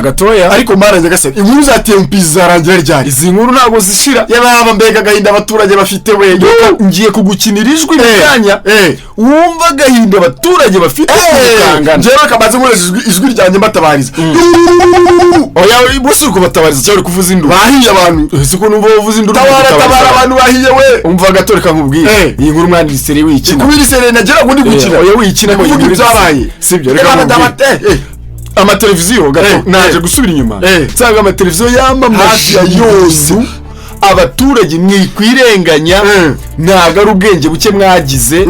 gatoya ariko maranje gase inkuru za TMP zarangira ryari izi nkuru ntago zishira yababa mbega gahinda abaturage bafite we ngiye kugukinira ijwi ryanya wumva gahinda abaturage bafite kangana njyewe kamaze nkoresha ijwi ryanjye mbatabariza oya bose uko batabariza cyari kuvuza induru bahiye abantu siko numva uvuza induru tabara abantu bahiye we umva gatoreka nkubwire iyi nkuru mwandisere wikina kubiri sere nagira ngo ndi gukina oya wikina kuvuga ibyabaye sibyo reka amateleviziyo gato naje gusubira inyuma nsanga amateleviziyo yamamaje yose abaturage mwikwirenganya ntago ari ubwenge buke mwagize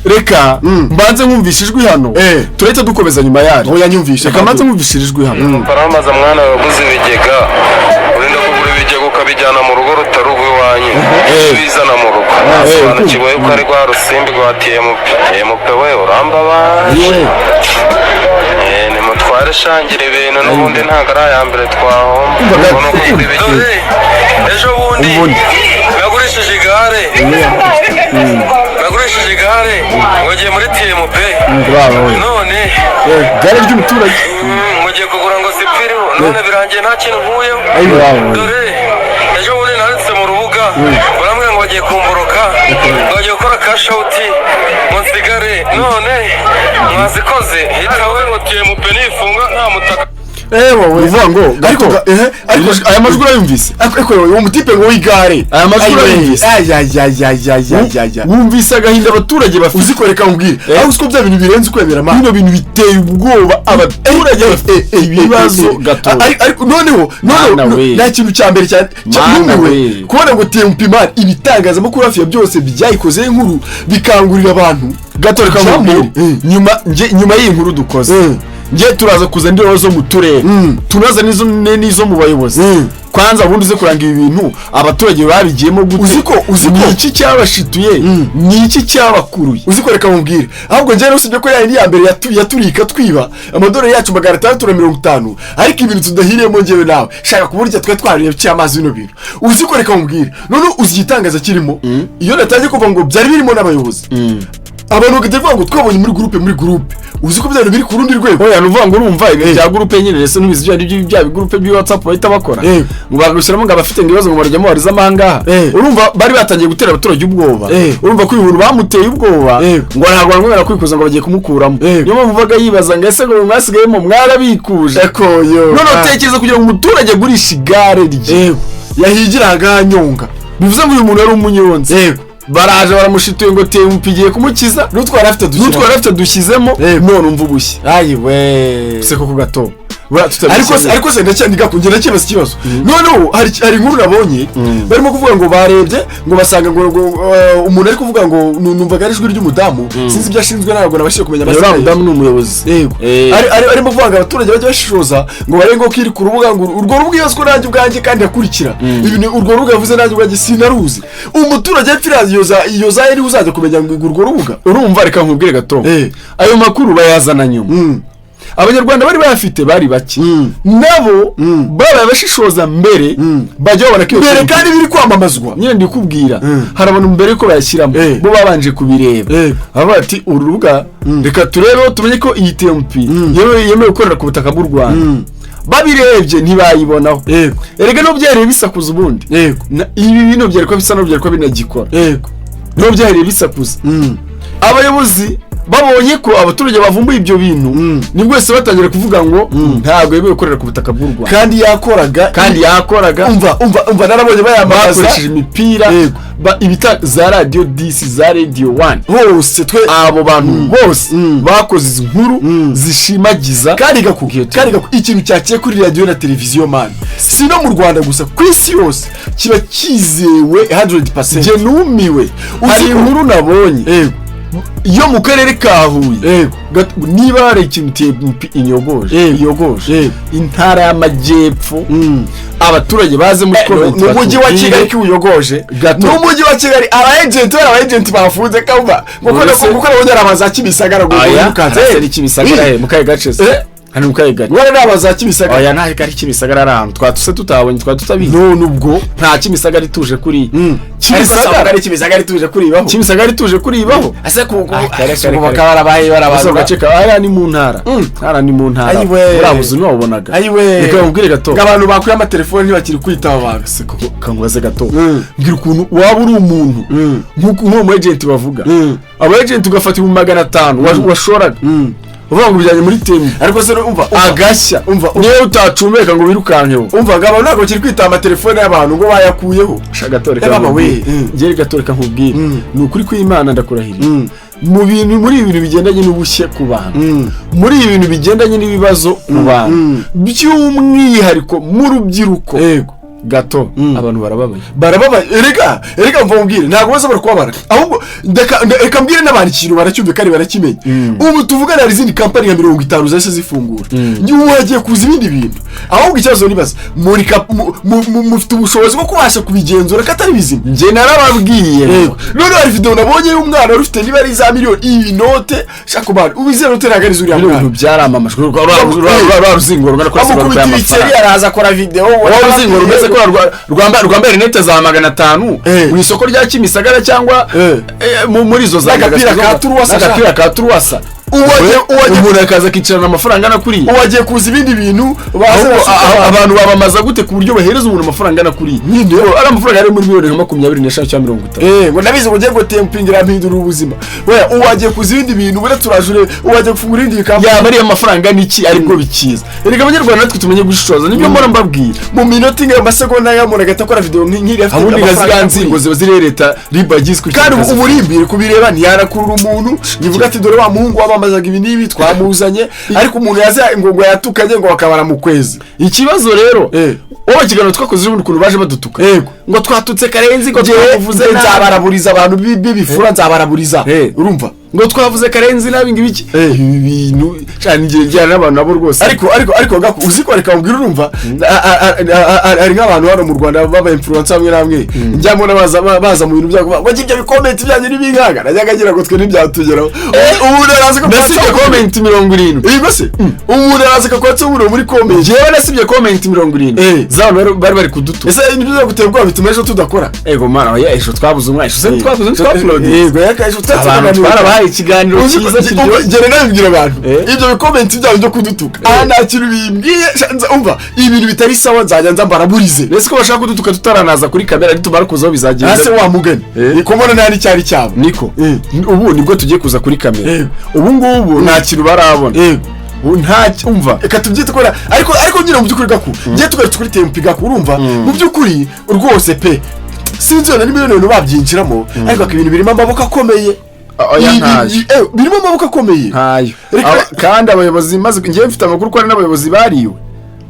reka mbanze nkumvisha ijwi hano turahita dukomeza nyuma yaje oya nyumvisha reka mbanze nkumvisha ijwi hano paramaza mwana waguze ibigega urinda kugura ibigega ukabijyana mu rugo rutari urw'iwanyu bizana mu rugo sobanukiwe yuko ari rwa rusimbi rwa TMP we urambabaye nimutware shangire ibintu n'ubundi ntabwo ari aya mbere twahomba ejo bundi nagurishije igare wagiye muri TMP none gare ry'umuturage mugiye kugura ngo sipiriho none birangiye nta kintu nkuyeho dore ejo bundi nanditse mu rubuga barambwira ngo bagiye kumboroka bagiye gukora cash out ngo nsigare none mwazikoze hitawe ngo TMP nifunga nta mutaka wowe uvuga ngo ariko aya majwi urayumvise ariko uwo mutipe ngo wigare aya majwi urayumvise wumvise agahinda abaturage bafite uzikoreka umbwire aho usko bya bintu birenze kwemera ma bino bintu biteye ubwoba abaturage bafite ibibazo gato ariko noneho nta kintu cya mbere cyane kubona ngo TMP man ibitangazamakuru hafi ya byose byayikoze inkuru bikangurira abantu gato reka nkubwire nyuma y'inkuru dukoze ngiye turaza kuza ndiro zo mu turere tunaza nizo mu bayobozi kwanza ubundi uze kuranga ibi bintu abaturage babigiyemo gute uziko iki cyabashituye niki cyabakuruye uzikoreka mubwire ahubwo ngiye usibye ko yari ya mbere yaturika twiba amadolari yacu 650 ariko ibintu tudahiriyemo ngewe nawe shaka kuburya twe twariye cy'amazi bino bintu uzikoreka mubwire none uzigitangaza kirimo iyo natangiye kuva ngo byari birimo n'abayobozi abantu gitevuga ngo twabonye muri groupe uziko byari biri ku rundi rwego oya nuvuga ngo urumva ibi bya groupe nyine rese nubizi bya groupe bi WhatsApp bahita bakora ngo bagushyiramo ngo abafite ibibazo ngo barajya mu bariza amangaha urumva bari batangiye gutera abaturage ubwoba urumva ko ibintu bamuteye ubwoba ngo ntabwo bamwera kwikuza ngo bagiye kumukuramo niyo mpamvu baga yibaza ngo ese ngo mwasigayemo mwarabikuje none utekereza kugira ngo umuturage agurisha igare rye yahigiraga nyonga bivuze ngo uyu muntu ari umunyonzi baraje baramushituye ngo TMP igiye kumukiza n'utwara afite dushyizemo none umva ubushye ayiwe se koko gato ariko se ndacyandiga kungera kibazo kibazo noneho hari inkuru nabonye barimo kuvuga ngo barebye ngo basanga ngo umuntu ari kuvuga ngo numvaga ari ijwi ry'umudamu sinzi byashinzwe ntabwo nabashije kumenya amazina y'umudamu n'umuyobozi yego arimo kuvuga abaturage bajya bashishoza ngo barengo kiri ku rubuga ngo urwo rubuga yose ko nanjye ubwanjye kandi yakurikira ibintu urwo rubuga yavuze nanjye ubwanjye sinaruzi umuturage yapfiraza iyo za yari uzaje kumenya ngo urwo rubuga urumva reka nkubwire gato ayo makuru bayazana nyuma abanyarwanda bari bayafite bari bake nabo babaye bashishoza mbere bajya babona ko mbere kandi biri kwamamazwa nyine ndikubwira hari abantu mbere ko bayashyiramo bo babanje kubireba aba bati urubuga reka turebe tumenye ko iyi TMP yemewe gukorera ku butaka bw'u Rwanda babirebye ntibayibonaho erega no byareye bisakuza ubundi ibi bintu byari ko bisa no byari ko binagikora no byareye bisakuza abayobozi babonye ko abaturage bavumbuye ibyo bintu nibwo wese batangira kuvuga ngo ntabwo yemewe gukorera ku butaka bw'u Rwanda kandi yakoraga umva narabonye bayamamaza bakoresheje imipira ibita za radio DC za radio 1 hose twe abo bantu bose bakoze izi nkuru zishimagiza kandi ikintu cyaciye kuri radio na televiziyo man si no mu Rwanda gusa ku isi yose kiba kizewe 100%. Je numiwe hari inkuru nabonye yo mu karere ka Huye niba hari ikintu TMP iyogoje intara y'amajyepfo abaturage baze muri n'umujyi wa Kigali kiuyogoje n'umujyi wa Kigali aba-agent bafunze kamba gukora abonye amaza Kimisagara mukanza ari Kimisagara mu kaye gace hano mukayegari wari nabaza Kimisagara oya nta gari Kimisagara arantu twatuse tutabonye twatutabizi none ubwo nta Kimisagara ituje kuri Kimisagara ari Kimisagara ituje kuri ibaho Kimisagara ituje kuri ibaho ase kubaka barabaye barabaza bagaceka ara ni mu ntara ara ni mu ntara urabuze no wabonaga reka mubwire gato abantu bakuye amatelefone ntibakiri kwitaba bagase kangubaze gato ngira ukuntu waba uri umuntu nko mu agent bavuga aba agent ugafata mu 500 washoraga uvuga ngo bijyanye muri Tmp ariko se umva agashya niyo utacumeka ngo wirukankeho umva gabo nako kiri kwita amatelefone y'abantu ngo bayakuyeho shagatoreka baba we ngere gatoreka nkubwire ni ukuri kw'Imana ndakurahira muri ibintu bigendanye n'ubushye ku bantu muri ibintu bigendanye n'ibibazo mu bantu by'umwihariko mu rubyiruko yego gato abantu barababaye erega mvumubwire ntago baza barakubabara ahubwo reka mbwire n'abantu ikintu baracyumve kandi barakimenya ubu tuvugana hari izindi kampani nka 50 zose zifungura niba wagiye kuza ibindi bintu ahubwo ikibazo nibaza mufite ubushobozi bwo kubasha kubigenzura katari bizima nje narababwiye none hari video nabonye y'umwana wari ufite niba ari za miliyoni iyi note shaka bari ubizero uteragariza uriya mwana ibintu byaramamashwe ruzingoro ngakora kwa amafaranga araza akora video ruzingoro mbese ko rwambara rinete za 500 mu isoko rya Kimisagara cyangwa muri zo za agapira ka Turuwasa uwagiye akaza kicarana amafaranga angana kuri uwagiye kuza ibindi bintu abantu babamaza gute ku buryo bahereza umuntu amafaranga angana kuri ari amafaranga ari muri miliyoni 25 cyangwa 50 ngo nabize ugiye ngo tempingira mpindura ubuzima we uwagiye kuza ibindi bintu bure turajure uwagiye gufungura ibindi bikampa ya bari amafaranga niki ariko bikiza erega abanyarwanda natwe tumenye gushishoza nibyo mbona mbabwira mu minota inga amasegonda y'amuntu agatakora video nk'iri afite abundi gaziganzingo ziba ziri leta ribagize kuri kandi uburimbire kubireba ntiyarakurura umuntu nivuga ati dore wa muhungu wabamazaga ibi nibi twamuzanye ariko umuntu yaza ngo yatukanye ngo bakabara mu kwezi ikibazo rero wowe kigano twakoze ubundi kuntu baje badutuka ngo twatutse Karenzi ngo twavuze nzabaraburiza abantu bibifura nzabaraburiza urumva ngo twavuze Karenzi nabingi biki ibintu cyane ngiye n'abantu nabo rwose ariko gako uziko reka ubwira urumva ari nk'abantu hano mu Rwanda baba influencer hamwe namwe njyamo baza mu bintu byako ngo ibyo comment byanyu n'ibingaga najyaga ngira ngo twe n'ibyatugeraho ubu naraza ko nasibye comment 70 yego se ubu naraza ko kwatse uburo muri comment jewe nasibye comment 70 zabo bari kudutu ese ibintu byo guterwa bituma ejo tudakora ego mana ya ejo twabuze umwa ejo se twabuze twapload yego yaka ejo twarabaye ikiganiro cyiza kiryo gere nabibwira abantu ibyo comment byabo byo kudutuka nta kintu bimbwiye umva ibintu bitari sawa nzajya nzambaraburize nese ko bashaka kudutuka tutaranaza kuri kamera nitumara kuzaho bizagenda ase wa mugani ikomona nari cyari cyabo niko ubu nibwo tugiye kuza kuri kamera ubu ngubu nta kintu barabona nta umva reka tubyite kora ariko nyine mu byukuri gaku ngiye tugaruka kuri Tmp gaku urumva mu byukuri rwose pe sinzi na nimero babyinjiramo ariko ibintu birimo amaboko akomeye birimo amaboko akomeye ntayo kandi abayobozi maze ngiye mfite amakuru ko ari n'abayobozi bariwe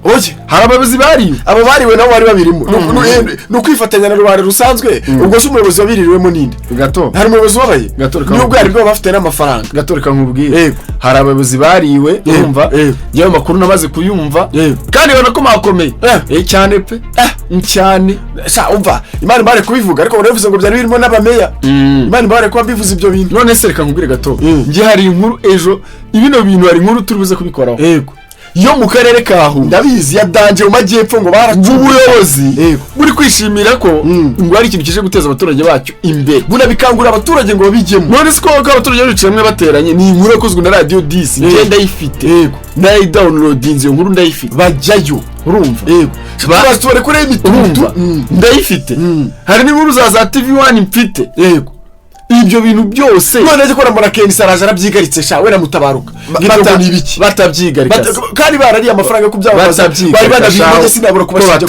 oje hari abayobozi bariwe abo bariwe nabo bari babirimo no kwifatanya na rubare rusanzwe ubwo se umuyobozi wabiririwemo ninde gato hari umuyobozi wabaye nubwo yari bwo bafite n'amafaranga gatoreka nkubwiye hari abayobozi bariwe urumva yewe makuru namaze kuyumva kandi ubona ko makomeye cyane pe cyane sha umva imana bare kubivuga ariko baravuze ngo byari birimo n'abameya imana bare kuba bivuze ibyo bintu none se reka nkubwire gato ngiye hari inkuru ejo ibino bintu hari inkuru turibuze kubikoraho yo mu karere kaho ndabizi ya danje mu majyepfo ngo ubuyobozi buri kwishimira ko ngo ari ikintu kije guteza abaturage bacyo imbere bunabikangura abaturage ngo babijyemo none se ko abaturage bicamwe bateranye ni inkuru yakozwe na radio 10 ngenda yifite nayi downloadinze iyo nkuru ndayifite bajyayo urumva basubire kuri imitutu ndayifite hari n'inkuru za TV1 mfite ibyo bintu byose none aje kora mbona Ken Saraje arabyigaritse sha we namutabaruka batabyigaritse kandi barari amafaranga yo kubyamamaza bari banabimije sinabura kubashije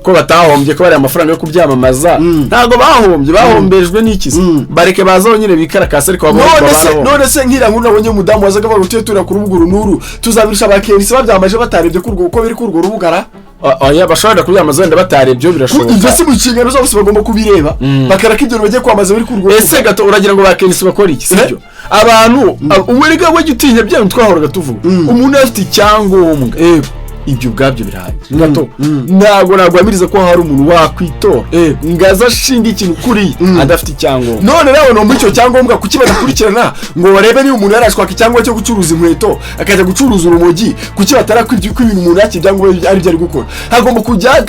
ko batahombye ko bari amafaranga yo kubyamamaza ntago bahombejwe n'ikisi bareke bazaho nyine bikarakase ariko none se nkira nkuru nabonye umudamu wazaga barutuye tura ku rubuga runuru tuzabirisha abakenisi babyamaje batarebye kurwo uko biri kurwo rubugara oya bashobora kubyamaza wenda batarebye birashoboka ibyo si mu kingano zose bagomba kubireba bakaraka ibyo bagiye kwamaza biri kurwo ese gato uragira ngo bakenisi bakora iki sibyo abantu umurega we gitinya bya twahora tuvuga umuntu afite icyangombwa ibyo ubwabyo birahagije gato ntabwo nagwamiriza ko hari umuntu wakwitora ngaza ashinga ikintu kuri adafite icyangombwa none rero no muri icyo cyangombwa kuki badakurikirana ngo barebe niba umuntu yarashwaka icyangombwa cyo gucuruza inkweto akajya gucuruza urumogi kuki batarakwibyo ko ibintu umuntu yakibyangombwa ari byo ari gukora hagomba kujya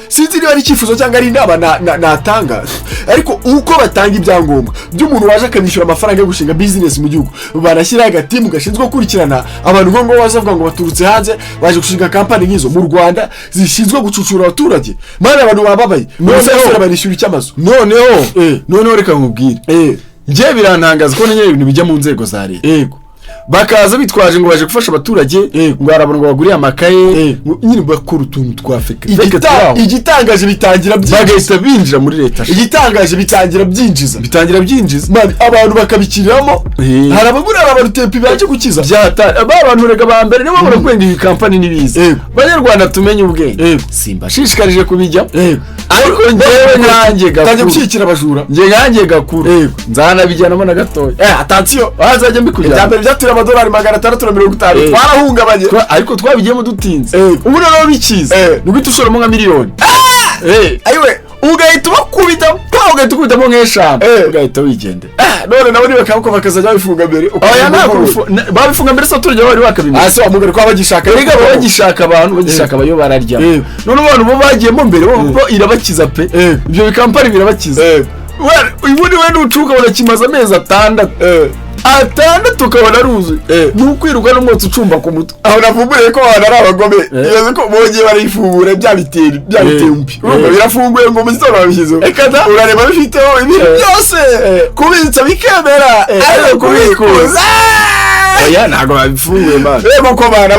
sinzi niba ari icyifuzo cyangwa ari inama natanga ariko uko batanga ibyangombwa by'umuntu waje akabishyura amafaranga yo gushinga business mu gihugu barashyiraho agatimu gashinzwe gukurikirana abantu ngo bazavuga ngo baturutse hanze baje gushinga kampani nk'izo mu Rwanda zishinzwe gucucura abaturage mana abantu bababaye noneho barishyura icyamazu noneho reka nkubwire ngiye birantangaza ko nyine ibintu bijya mu nzego za leta bakaza bitwaje ngo baje gufasha abaturage ngo harabona ngo baguriye amakaye nyine bakora utuntu twa feke igitangaje bitangira bagahita binjira muri leta igitangaje bitangira byinjiza abantu bakabikiriramo hari abagura abantu Tmp baje gukiza abantu rega ba mbere nibo barakwenga iyi kampani nibize Banyarwanda tumenye ubwenge simba shishikarije kubijya ariko ngewe nyange gakuru gushyikira abajura nyange gakuru nzana bijyanamo na gatoya attention bazajya mbikujya byatura amadolari 650 twarahungabanye ariko twabigiyemo dutinze ubu rero bikiza nubwo tushoramo nka miliyoni ayiwe ugahita bakubita ugahita ukubitamo nk'eshanu ugahita wigende none nabo nibakabuko bakazajya babifunga mbere babifunga mbere saturage bari bakabimenya ase wamugare ko abagishaka rega bagishaka abantu bagishaka bayo bararya none abantu bo bagiyemo mbere bo irabakiza pe ibyo bikampani birabakiza ubundi we nucuka barakimaza amezi atandatu ukabona aruzuye ni ukwiruka n'umwotsi ucumba ku mutwe aho navumburiye ko abantu ari abagome bibaze ko bongeye barifungura bya Tmp urumva birafunguye ngo mu gitondo babishyizeho urareba bifiteho ibintu byose kubitsa bikemera ariko kubikuza oya ntabwo babifunguye mbana reba ko abantu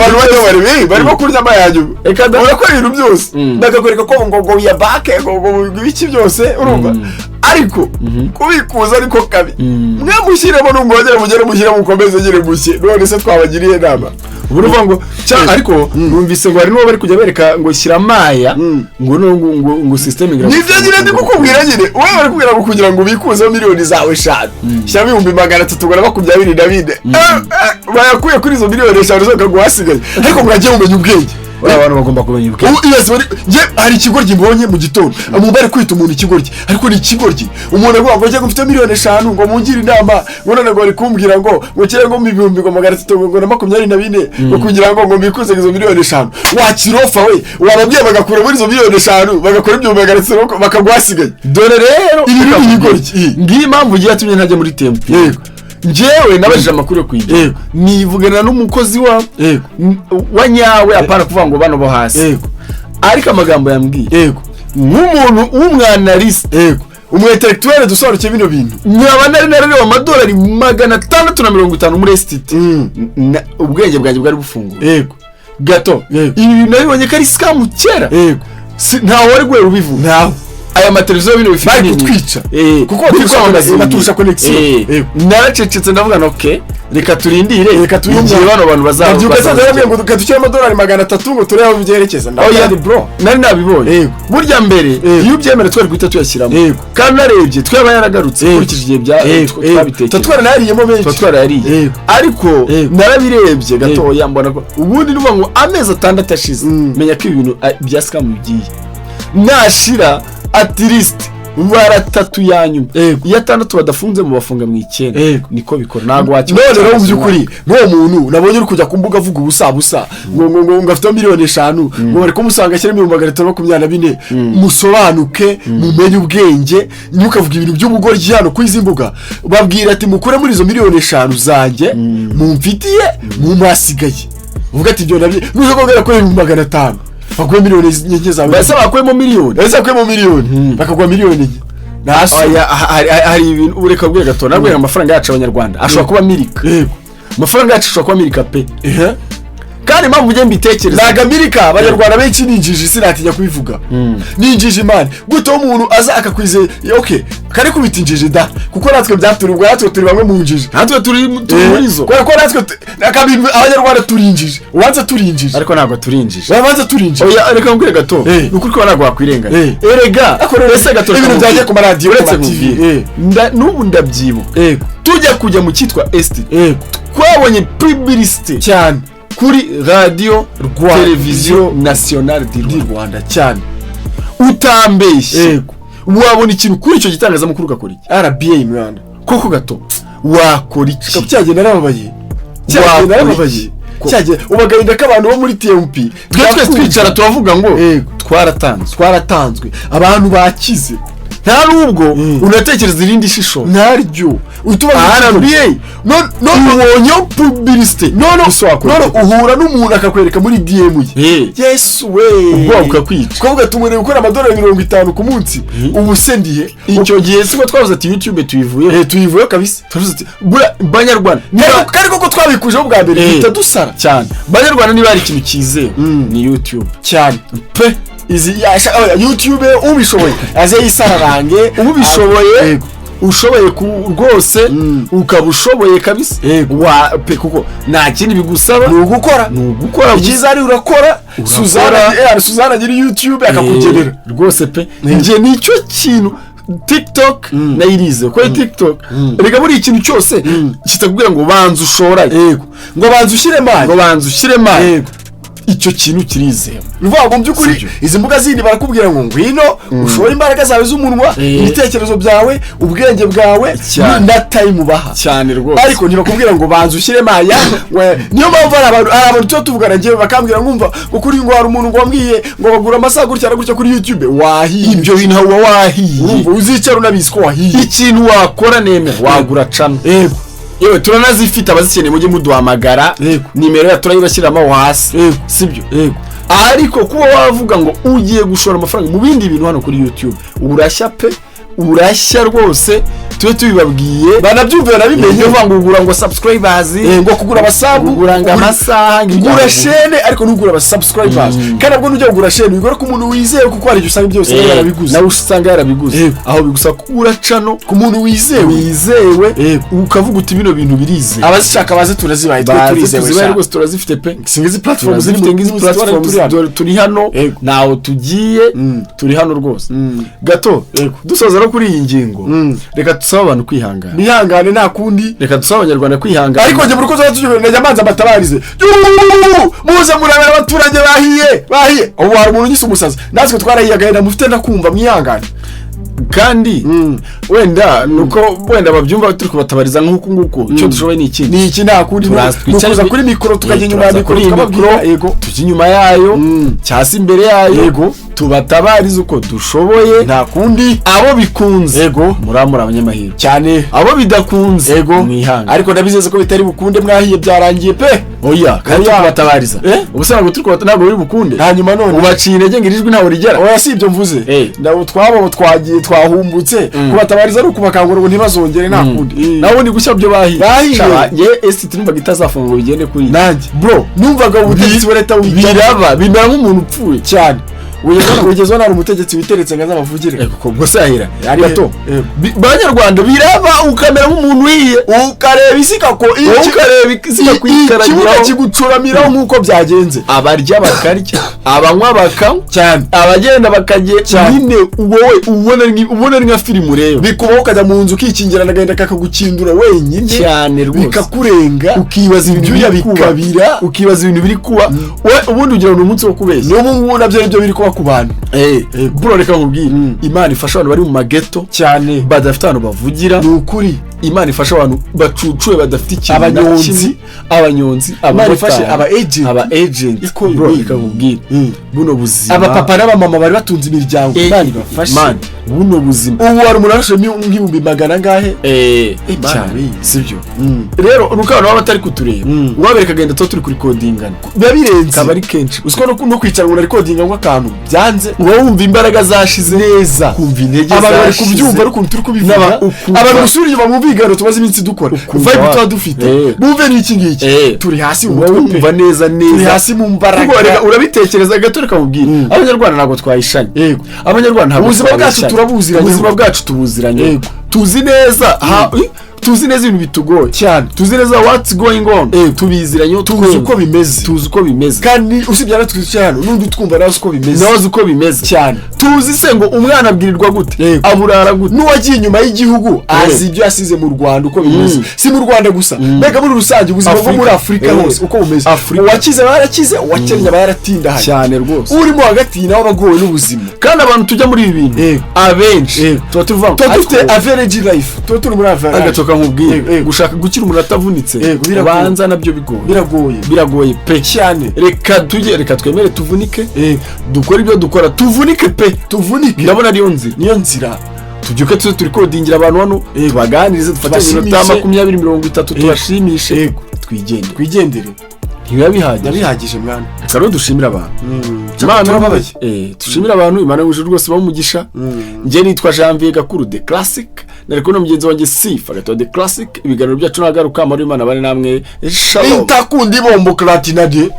barimo kurya amayanyu urakora ibintu byose ndakakwereka ko ngo ya bake ngo ibiki byose urumva ariko kubikuza ariko kabi mwe mushyiremo n'umwongere mugere mushyire mukomeze ngire mushye none se twabagiriye inama uruvuga ngo ariko numvise ngo harimo bari kujya bereka ngo shyira amaya ngo system ngira nivyo nyine ndi kukubwira nyine wewe bari kugira ngo kugira ngo ubikuze miliyoni zawe 5 shyira 324 bayakuye kuri izo miliyoni 5 zo kaguhasigaye ariko mwagiye umenya ubwenge abantu bagomba kumenya ubwenge hari ikigoryi mbonye mu gitondo amubare kwita umuntu ikigoryi ariko ni ikigoryi umuntu avuga ngo njye mfite miliyoni 5 ngo mungire inama ngo none ngo ari kumbwira ngo kire ngo 324 ngo kugira ngo mbikuze izo miliyoni 5 wakirofa we wababwiye bagakura muri izo miliyoni 5 bagakora ibyo 300 bakagwasigaye dore rero ibi igoryi ngiye impamvu giye atumye ntajya muri Tmp njyewe nabajije amakuru yo kwiga nivugana n'umukozi wa nyawe apara kuvuga ngo bano bo hasi ariko amagambo yambwiye nk'umuntu w'umwanaliste umwintellectuel dusobanukiye bino bintu nyaba nari amadolari 650 muri STT ubwenge bwanjye bwari bufunguye gato ibi nabibonye ko ari scam kera ntawe wari gwe ubivuga ntawe aya mateleviziyo bino bifite bari kutwica kuko baturusha connection naracecetse ndavuga no reka turindire bano bantu bazabyuka ngo dukatukira amadolari 300 ngo turebe aho byerekeza ndavuga bro nari nabibonye burya mbere iyo ubyemera twari guhita tuyashyiramo kandi narebye twaba yaragarutse kurikije igihe twabitekereje twarariyemo benshi twarariye ariko narabirebye gatoya mbona ko ubundi nuvuga ngo amezi 6 ashize menya ko ibintu bya scam bigiye nashira at least baratatu yanyuma iyo 6 badafunze mu bafunga mu 9 niko bikora nago none rero mu byukuri n'uwo muntu nabonye uri kujya kumbuga avuga ubusa ngo ngafite miliyoni 5 ngo bari kumusanga ashyira 324 musobanuke mumenye ubwenge ntukavuga ibintu by'ubugoryi hano ku izimbuga babwira ati mukure muri izo miliyoni 5 zanjye mumfitiye mu masigaye uvuga ati ibyo nabyo nuzo kongera ko 500 bakwe miliyoni nyinshi zawe basa bakwemo miliyoni bakagwa miliyoni naso hari ibintu ureka bwe gato nabwe amafaranga yacu abanyarwanda ashobora kuba milika amafaranga yacu ashobora kuba milika pe kandi mpamvu ujye mbitekereza naga Amerika abanyarwanda benshi ninjije sinatinya kubivuga ninjije imana gute umuntu aza akakwizeye kare kubitinjije da kuko natwe byaturibwa natwe turi bamwe mu njije natwe turi muri zo ko natwe abanyarwanda turinjije ubanza turinjije ariko ntabwo turinjije babanza turinjije oya reka ngure gato ukuri ko ntabwo wakwirenganya erega ese gato ibintu byaje ku maradiyo uretse TV n'ubu ndabyibuka tujya kujya mu cyitwa ST twabonye publicity cyane kuri radio televiziyo nationale du Rwanda cyane utambeshye wabona ikintu kuri icyo gitangazamakuru gakora iki RBA imwana koko gato wakora iki cyagenda narababaye cyagenda ubagarinda k'abantu bo muri TMP twese twicara turavuga ngo twaratanzwe abantu bakize nta nubwo unatekereza irindi shisho ntaryo utuba RBA no ubonye publicité no uhura n'umuntu akakwereka muri DM ye yes we ubwo ukakwica kuvuga tumure gukora amadolari 50 ku munsi ubu sendiye icyo gihe siko twavuze ati YouTube tuyivuye kabisa twavuze ati Banyarwanda kari koko twabikuje ubwa mbere bita dusara cyane Banyarwanda niba ari ikintu kize ni YouTube cyane pe izi YouTube ubishoboye aze yisararange ubishoboye ushoboye rwose ukaba ushoboye kabisa pe kuko nta kindi bigusaba ni ugukora ikiza ari urakora Suzana nyiri YouTube akakugenera rwose pe nje nicyo kintu TikTok nayirize ko TikTok rega buri ikintu cyose kitakubwira ngo banza ushora ngo banza ushyire mali icyo kintu kirizewe nuvuga ngo byukuri izi mbuga zindi barakubwira ngo ngwino ushora imbaraga zawe z'umunwa ibitekerezo byawe ubwenge bwawe na time baha cyane rwose ariko ntibakubwira ngo banza ushyire maya niyo mpamvu ari abantu cyo tuvugana ngiye bakambwira ngumva ngo kuri ngo hari umuntu ngo wambwiye ngo bagura amasaha gutya kuri YouTube wahiye ibyo bintu hawa wahiye urumva uzicara unabizi ko wahiye ikintu wakora neme wagura cana yewe turanazifite abazikeneye mujye muduhamagara nimero ya turayibashyiramo hasi sibyo ariko kuba wavuga ngo ugiye gushora amafaranga mu bindi bintu hano kuri YouTube urashya rwose tube tubibabwiye banabyumvira nabimenye uvuga ngo ugura ngo subscribers ngo kugura abasabu ugura ngo amasaha ngura shene ariko nugura aba subscribers kandi nabwo nujya kugura shene ugura ku muntu wizeye kuko hari usanga byose yarabiguze nawe usanga yarabiguze aho bigusaba kugura cano ku muntu wizewe ukavuga uti bino bintu birize abazishaka baze turazibaye turizewe rwose turazifite pe singizi platform zifite ngizi platform turi hano naho tugiye turi hano rwose gato dusoza no kuri iyi ngingo reka tusaba abantu kwihangana nihangane nta kundi reka dusaba Abanyarwanda kwihangana ariko nje muruko tujye amanza batabarize muze murabera abaturage bahiye ubu hari umuntu ugise umusaza natwe twarahiyagaye mufite nakumva mwihangane kandi wenda nuko wenda babyumva turi kubatabariza nguko icyo dushoboye ni iki nta kundi nukuza kuri mikoro tukajya nyuma ya mikoro tukababwira tujye inyuma yayo cyasi imbere yayo tubatabariza uko dushoboye nta kundi abo bikunze muramura abanyamahirwe cyane abo bidakunze mwihanga ariko ndabizeze ko bitari bukunde mwahiye byarangiye pe oya kandi tubatabariza ubuse ntabwo turi kubata ntabwo biri bukunde hanyuma none ubaciye intege ngo irijwi ntaho rigera oya si ibyo mvuze ndabo twabo twagiye twahumbutse kubatabariza ari ukubakangura ngo ntibazongere nta kundi naho ni gushya byo bahiye ye esi tumvaga itazafungwa bigende kuri nanjye bro numvaga ubutegetsi bureta bimera nk'umuntu upfuye cyane ugeze nari umutegetsi witeretse ngaza bavugire ubwo sahira ari gato Banyarwanda biraba ukamera nk'umuntu wiye ukareba isika kwikaragiraho kigucuramiraho nk'uko byagenze abarya bakarya abanywa bakanywa cyane abagenda bakagenda nyine wowe ubona ari nka filime ureba bikubaho ukajya mu nzu ukikingirana agahenda kakagukindura wenyine cyane rwose bikakurenga ukibaza ibintu bikabira ukibaza ibintu biri kuba ubundi ugira ngo umunsi wo kubeshya n'ubu nabyo nibyo biri kuba ku bantu bro reka nkubwire Imana ifasha abantu bari mu mageto cyane badafite abantu bavugira ni ukuri Imana ifasha abantu bacucuye badafite ikintu abanyonzi Imana ifashe aba agent bro reka nkubwire buno buzima aba papa n'abamama bari batunze imiryango Imana ibafashe buno buzima ubu hari umuntu arashe nk'ibihumbi magana ngahe cyane sibyo rero urukano baba batari kutureba wabereka agenda turi kuri codingana biba birenze kabari kenshi uziko no kwicara ngo recordinga ngo akantu byanze uba wumva imbaraga zashize neza kumva intege abantu bari kubyumva ariko turi kubivuga abantu musuriye bamubigano tumaze iminsi dukora vibe tuba dufite bumve n'iki ngiki turi hasi mu mutwe wumva neza turi hasi mu mbaraga urabitekereza gato reka mubwire Abanyarwanda ntabwo twayishanye Abanyarwanda ntabwo ubuzima bwacu turabuziranye ubuzima bwacu tubuziranye tuzi neza tuzi neza ibintu bitugoye cyane, tuzi neza what's going on, tubiziranye, tuzi uko bimeze, tuzi uko bimeze, kandi usibye natwe hano n'undi twumva nazo uko bimeze, nazo uko bimeze cyane. Tuzi se ngo umwana abwirirwa gute, aburara gute, n'uwagiye inyuma y'igihugu azi ibyo yasize mu Rwanda uko bimeze, si mu Rwanda gusa, mbega muri rusange ubuzima bwo muri Afurika hose uko bumeze. Uwakize barakize, uwakennye baratinda cyane rwose, urimo hagati nawe abagowe n'ubuzima. Kandi abantu tujya muri ibi bintu abenshi tuba dufite average life, tuba turi muri average, agatoka nkubwiye gushaka gukira umuntu atavunitse banza nabyo biragoye pe cyane. Reka twemere tuvunike, dukora ibyo dukora, tuvunike pe, tuvunike. Ndabona niyo nzira tubyuke tuze turi kodingira abantu hano, tubaganirize, dufate iminota 20-30 tubashimishe, twigendere. Ntibihagije mwana. Reka rero dushimira abantu, dushimira abantu, Imana y'ijuru rwose bamugisha. Nje nitwa Janvier Gakuru the Classic, nariko no mugenzi wanjye Sifa gato the Classic. Ibiganiro byacu nagaruka muri Imana bari namwe. Shalom. Intakundi bombo kratinade.